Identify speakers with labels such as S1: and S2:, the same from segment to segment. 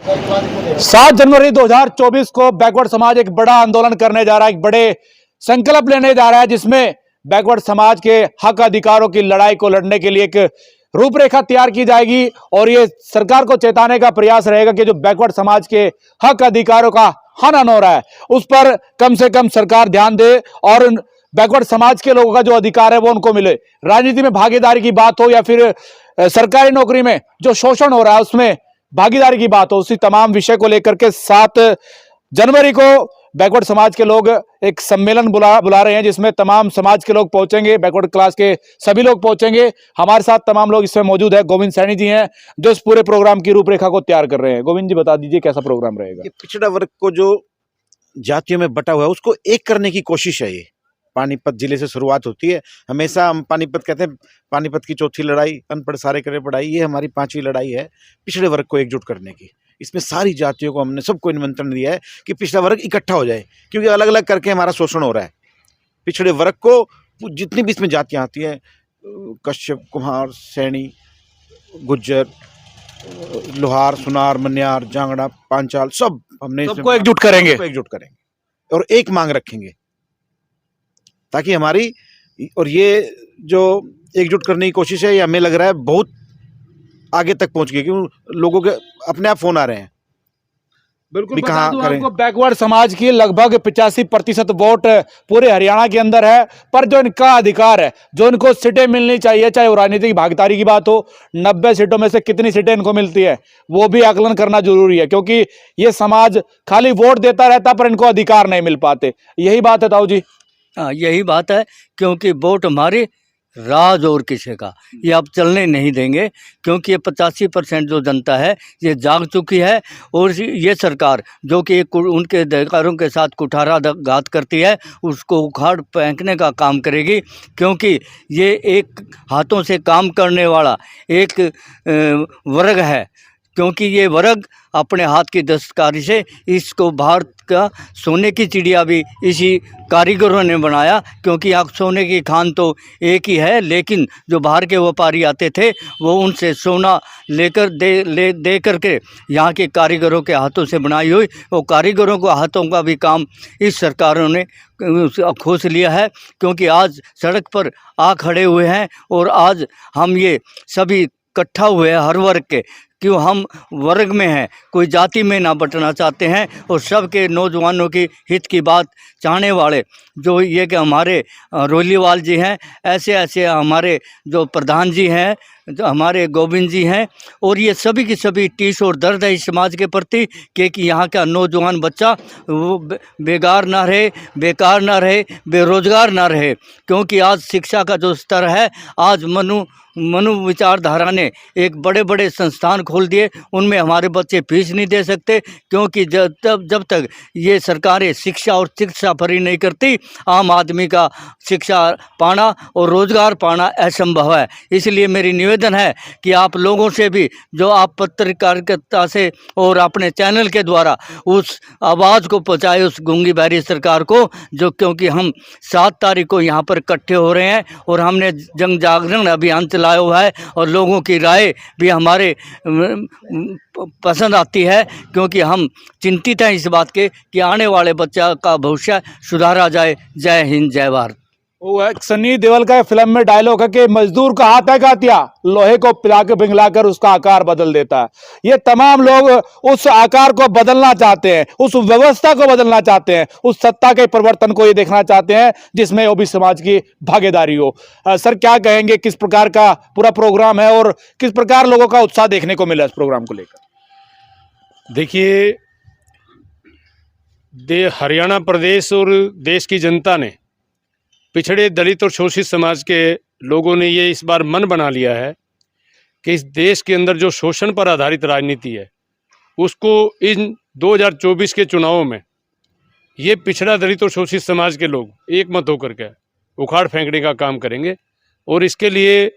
S1: 7 जनवरी 2024 को बैकवर्ड समाज एक बड़ा आंदोलन करने जा रहा है, एक बड़े संकल्प लेने जा रहा है, जिसमें बैकवर्ड समाज के हक अधिकारों की लड़ाई को लड़ने के लिए एक रूपरेखा तैयार की जाएगी। और ये सरकार को चेताने का प्रयास रहेगा कि जो बैकवर्ड समाज के हक अधिकारों का हनन हो रहा है उस पर कम से कम सरकार ध्यान दे और बैकवर्ड समाज के लोगों का जो अधिकार है वो उनको मिले। राजनीति में भागीदारी की बात हो या फिर सरकारी नौकरी में जो शोषण हो रहा है उसमें भागीदारी की बात हो, उसी तमाम विषय को लेकर के 7 जनवरी को बैकवर्ड समाज के लोग एक सम्मेलन बुला रहे हैं, जिसमें तमाम समाज के लोग पहुंचेंगे, बैकवर्ड क्लास के सभी लोग पहुंचेंगे। हमारे साथ तमाम लोग इसमें मौजूद है। गोविंद सैनी जी हैं जो इस पूरे प्रोग्राम की रूपरेखा को तैयार कर रहे हैं। गोविंद जी बता दीजिए कैसा प्रोग्राम रहेगा।
S2: ये पिछड़ा वर्ग को जो जातियों में बटा हुआ है उसको एक करने की कोशिश है। ये पानीपत जिले से शुरुआत होती है। हमेशा हम पानीपत कहते हैं, पानीपत की चौथी लड़ाई, अनपढ़ सारे करे पढ़ाई, ये हमारी 5वीं लड़ाई है पिछड़े वर्ग को एकजुट करने की। इसमें सारी जातियों को हमने सबको निमंत्रण दिया है कि पिछड़ा वर्ग इकट्ठा हो जाए, क्योंकि अलग अलग करके हमारा शोषण हो रहा है। पिछड़े वर्ग को जितनी भी इसमें जातियाँ आती हैं, कश्यप, कुम्हार, सैनी, गुज्जर, लोहार, सुनार, मन्यार, जांगड़ा, पांचाल, सब हमने
S1: सबको एकजुट करेंगे
S2: और एक मांग रखेंगे ताकि हमारी, और ये जो एकजुट करने की कोशिश है ये हमें लग रहा है बहुत आगे तक पहुंच गई, क्योंकि लोगों के अपने आप फोन आ रहे हैं।
S1: बिल्कुल बता दूं आपको, बैकवर्ड समाज की लगभग 85% वोट पूरे हरियाणा के अंदर है, पर जो इनका अधिकार है, जो इनको सीटें मिलनी चाहिए, चाहे वो राजनीतिक भागीदारी की बात हो, 90 सीटों में से कितनी सीटें इनको मिलती है वो भी आकलन करना जरूरी है, क्योंकि ये समाज खाली वोट देता रहता पर इनको अधिकार नहीं मिल पाते। यही बात है ताऊ जी?
S3: हाँ, यही बात है, क्योंकि वोट हमारे राज और किसी का ये अब चलने नहीं देंगे, क्योंकि ये 85% जो जनता है ये जाग चुकी है। और ये सरकार जो कि उनके अधिकारों के साथ कुठाराघात करती है उसको उखाड़ फेंकने का काम करेगी, क्योंकि ये एक हाथों से काम करने वाला एक वर्ग है। क्योंकि ये वर्ग अपने हाथ की दस्तकारी से इसको भारत का सोने की चिड़िया भी इसी कारीगरों ने बनाया, क्योंकि यहाँ सोने की खान तो एक ही है, लेकिन जो बाहर के व्यापारी आते थे वो उनसे सोना लेकर दे करके यहाँ के कारीगरों के हाथों से बनाई हुई वो कारीगरों को हाथों का भी काम इस सरकारों ने खोस लिया है। क्योंकि आज सड़क पर आ खड़े हुए हैं और आज हम ये सभी इकट्ठा हुए हैं हर वर्ग के, क्यों हम वर्ग में हैं, कोई जाति में ना बटना चाहते हैं। और सबके नौजवानों की हित की बात चाहने वाले जो ये कि हमारे रोलीवाल जी हैं, ऐसे हमारे जो प्रधान जी हैं, जो हमारे गोविंद जी हैं, और ये सभी की सभी टीस और दर्द है इस समाज के प्रति कि यहाँ का नौजवान बच्चा वो बेकार ना रहे, बेरोजगार ना रहे। क्योंकि आज शिक्षा का जो स्तर है, आज मनु विचारधारा ने एक बड़े बड़े संस्थान खोल दिए, उनमें हमारे बच्चे फीस नहीं दे सकते, क्योंकि जब तक ये सरकारें शिक्षा और शिक्षा फ्री नहीं करती, आम आदमी का शिक्षा पाना और रोजगार पाना असंभव है। इसलिए मेरी निवेदन है कि आप लोगों से भी, जो आप पत्रकारिता से और अपने चैनल के द्वारा उस आवाज़ को पहुँचाए उस गूंगी बहरी सरकार को, जो क्योंकि हम 7 तारीख को यहाँ पर इकट्ठे हो रहे हैं और हमने जन जागरण अभियान चलाया हुआ है, और लोगों की राय भी हमारे पसंद आती है, क्योंकि हम चिंतित हैं इस बात के कि आने वाले बच्चा का भविष्य सुधारा जाए। जय हिंद, जय भारत।
S1: वो एक सन्नी देओल का फिल्म में डायलॉग है कि मजदूर का हाथ है कातिया, लोहे को पिला के पिघलाकर उसका आकार बदल देता है। ये तमाम लोग उस आकार को बदलना चाहते हैं, उस व्यवस्था को बदलना चाहते हैं, उस सत्ता के परिवर्तन को ये देखना चाहते हैं जिसमें ओबीसी समाज की भागीदारी हो। सर क्या कहेंगे, किस प्रकार का पूरा प्रोग्राम है और किस प्रकार लोगों का उत्साह देखने को मिला इस प्रोग्राम को लेकर?
S4: देखिए, हरियाणा प्रदेश और देश की जनता ने, पिछड़े दलित और शोषित समाज के लोगों ने ये इस बार मन बना लिया है कि इस देश के अंदर जो शोषण पर आधारित राजनीति है उसको इन 2024 के चुनावों में ये पिछड़ा दलित और शोषित समाज के लोग एक मत होकर के उखाड़ फेंकने का काम करेंगे। और इसके लिए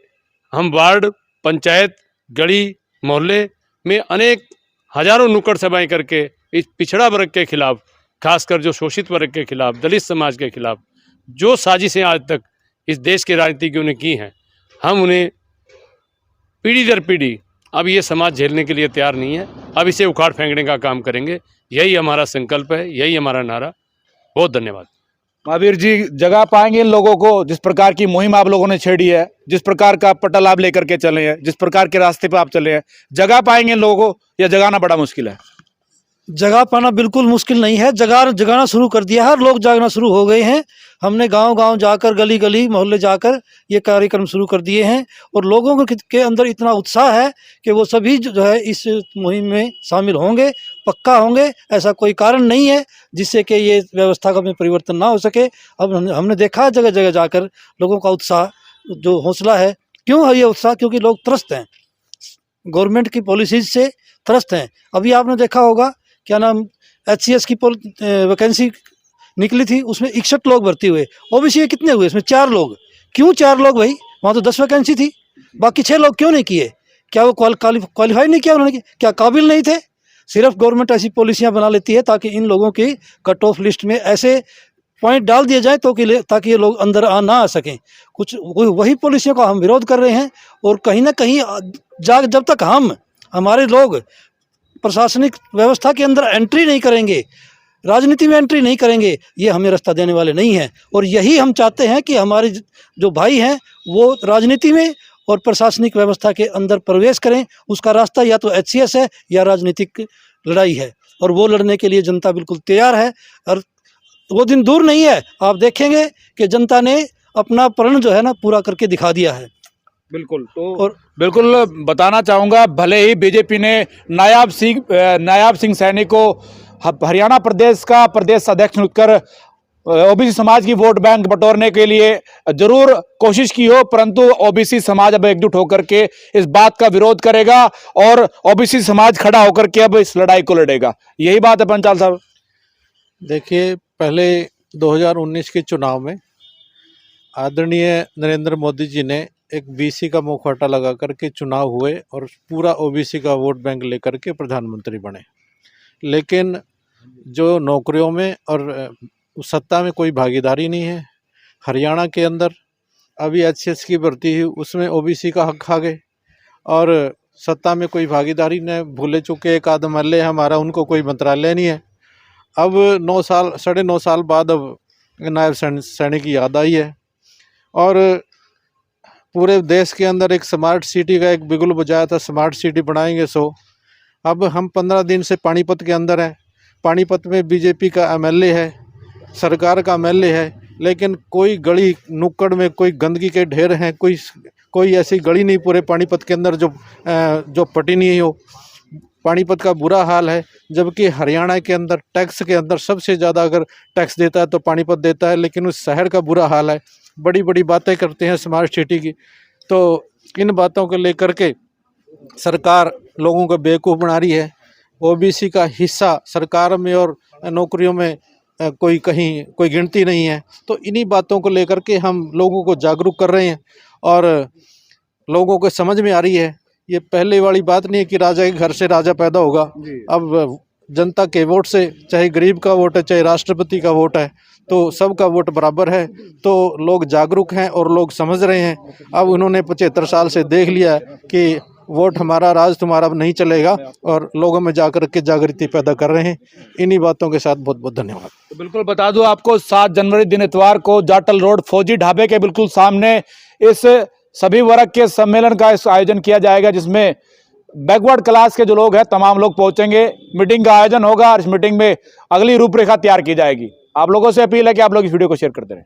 S4: हम वार्ड, पंचायत, गली, मोहल्ले में अनेक हजारों नुक्कड़ सभाएं करके इस पिछड़ा वर्ग के खिलाफ, खासकर जो शोषित वर्ग के खिलाफ, दलित समाज के खिलाफ जो साजिशें आज तक इस देश के राजनीतिज्ञों ने की हैं, हम उन्हें पीढ़ी दर पीढ़ी अब ये समाज झेलने के लिए तैयार नहीं है। अब इसे उखाड़ फेंकने का काम करेंगे। यही हमारा संकल्प है, यही हमारा नारा। बहुत धन्यवाद।
S1: महावीर जी, जगा पाएंगे इन लोगों को? जिस प्रकार की मुहिम आप लोगों ने छेड़ी है, जिस प्रकार का पटल आप लेकर के चले हैं, जिस प्रकार के रास्ते पे आप चले हैं, जगा पाएंगे इन लोगों को या जगाना बड़ा मुश्किल है?
S5: जगा पाना बिल्कुल मुश्किल नहीं है, जगाना शुरू कर दिया है। लोग जागना शुरू हो गए हैं। हमने गांव-गांव जाकर, गली-गली, मोहल्ले जाकर ये कार्यक्रम शुरू कर दिए हैं और लोगों के अंदर इतना उत्साह है कि वो सभी जो है इस मुहिम में शामिल होंगे, पक्का होंगे। ऐसा कोई कारण नहीं है जिससे कि ये व्यवस्था का में परिवर्तन ना हो सके। अब हमने देखा है जगह-जगह जाकर लोगों का उत्साह, जो हौसला है। क्यों है ये उत्साह? क्योंकि लोग त्रस्त हैं, गवर्नमेंट की पॉलिसीज से त्रस्त हैं। अभी आपने देखा होगा, क्या नाम, एचसीएस की वैकेंसी निकली थी, उसमें 61 लोग भर्ती हुए। ओबीसी के कितने हुए? इसमें 4 लोग। क्यों 4 लोग भाई? वहाँ तो 10 वैकेंसी थी, बाकी 6 लोग क्यों नहीं किए? क्या वो क्वालिफाई नहीं किया उन्होंने? क्या काबिल नहीं थे? सिर्फ गवर्नमेंट ऐसी पॉलिसियाँ बना लेती है ताकि इन लोगों की कट ऑफ लिस्ट में ऐसे पॉइंट डाल दिए जाए ताकि ये लोग अंदर ना आ सकें। कुछ वही पॉलिसियों का हम विरोध कर रहे हैं और कहीं ना कहीं जब तक हमारे लोग प्रशासनिक व्यवस्था के अंदर एंट्री नहीं करेंगे, राजनीति में एंट्री नहीं करेंगे, ये हमें रास्ता देने वाले नहीं हैं। और यही हम चाहते हैं कि हमारे जो भाई हैं वो राजनीति में और प्रशासनिक व्यवस्था के अंदर प्रवेश करें। उसका रास्ता या तो एचसीएस है या राजनीतिक लड़ाई है, और वो लड़ने के लिए जनता बिल्कुल तैयार है। और वो दिन दूर नहीं है, आप देखेंगे कि जनता ने अपना प्रण जो है ना पूरा करके दिखा दिया है।
S1: बिल्कुल। तो और बिल्कुल बताना चाहूँगा, भले ही बीजेपी ने नायाब सिंह सैनी को हरियाणा प्रदेश का प्रदेश अध्यक्ष नियुक्त कर ओबीसी समाज की वोट बैंक बटोरने के लिए जरूर कोशिश की हो, परंतु ओबीसी समाज अब एकजुट होकर के इस बात का विरोध करेगा और ओबीसी समाज खड़ा होकर के अब इस लड़ाई को लड़ेगा। यही बात है पंचाल साहब।
S6: देखिए, पहले 2019 के चुनाव में आदरणीय नरेंद्र मोदी जी ने एक बीसी का मुखौटा लगा करके चुनाव हुए और पूरा ओबीसी का वोट बैंक लेकर के प्रधानमंत्री बने। लेकिन जो नौकरियों में और सत्ता में कोई भागीदारी नहीं है। हरियाणा के अंदर अभी एचसीएस की भर्ती हुई, उसमें ओबीसी का हक खा गए और सत्ता में कोई भागीदारी नहीं। भूले चुके एक आध एमएलए हमारा, उनको कोई मंत्रालय नहीं है। अब 9.5 साल बाद अब नायब सैनिक की याद आई है और पूरे देश के अंदर एक स्मार्ट सिटी का एक बिगुल बजाया था, स्मार्ट सिटी बनाएंगे। अब हम 15 दिन से पानीपत के अंदर हैं। पानीपत में बीजेपी का एमएलए है, सरकार का एमएलए है, लेकिन कोई गली नुक्कड़ में कोई गंदगी के ढेर हैं, कोई ऐसी गली नहीं पूरे पानीपत के अंदर जो पटी नहीं हो। पानीपत का बुरा हाल है, जबकि हरियाणा के अंदर टैक्स के अंदर सबसे ज़्यादा अगर टैक्स देता है तो पानीपत देता है, लेकिन उस शहर का बुरा हाल है। बड़ी बड़ी बातें करते हैं स्मार्ट सिटी की, तो इन बातों को लेकर के सरकार लोगों को बेवकूफ़ बना रही है। ओबीसी का हिस्सा सरकार में और नौकरियों में कोई गिनती नहीं है। तो इन्हीं बातों को लेकर के हम लोगों को जागरूक कर रहे हैं और लोगों को समझ में आ रही है। ये पहले वाली बात नहीं है कि राजा के घर से राजा पैदा होगा। अब जनता के वोट से, चाहे गरीब का वोट है चाहे राष्ट्रपति का वोट है, तो सबका वोट बराबर है। तो लोग जागरूक हैं और लोग समझ रहे हैं। अब उन्होंने 75 साल से देख लिया कि वोट हमारा, राज तुम्हारा अब नहीं चलेगा, और लोगों में जाकर के जागृति पैदा कर रहे हैं। इन्हीं बातों के साथ बहुत बहुत धन्यवाद।
S1: तो बिल्कुल बता दूं आपको, 7 जनवरी दिन इतवार को जाटल रोड फौजी ढाबे के बिल्कुल सामने इस सभी वर्ग के सम्मेलन का आयोजन किया जाएगा, जिसमें बैकवर्ड क्लास के जो लोग हैं तमाम लोग पहुंचेंगे। मीटिंग का आयोजन होगा और इस मीटिंग में अगली रूपरेखा तैयार की जाएगी। आप लोगों से अपील है कि आप लोग इस वीडियो को शेयर करते रहें।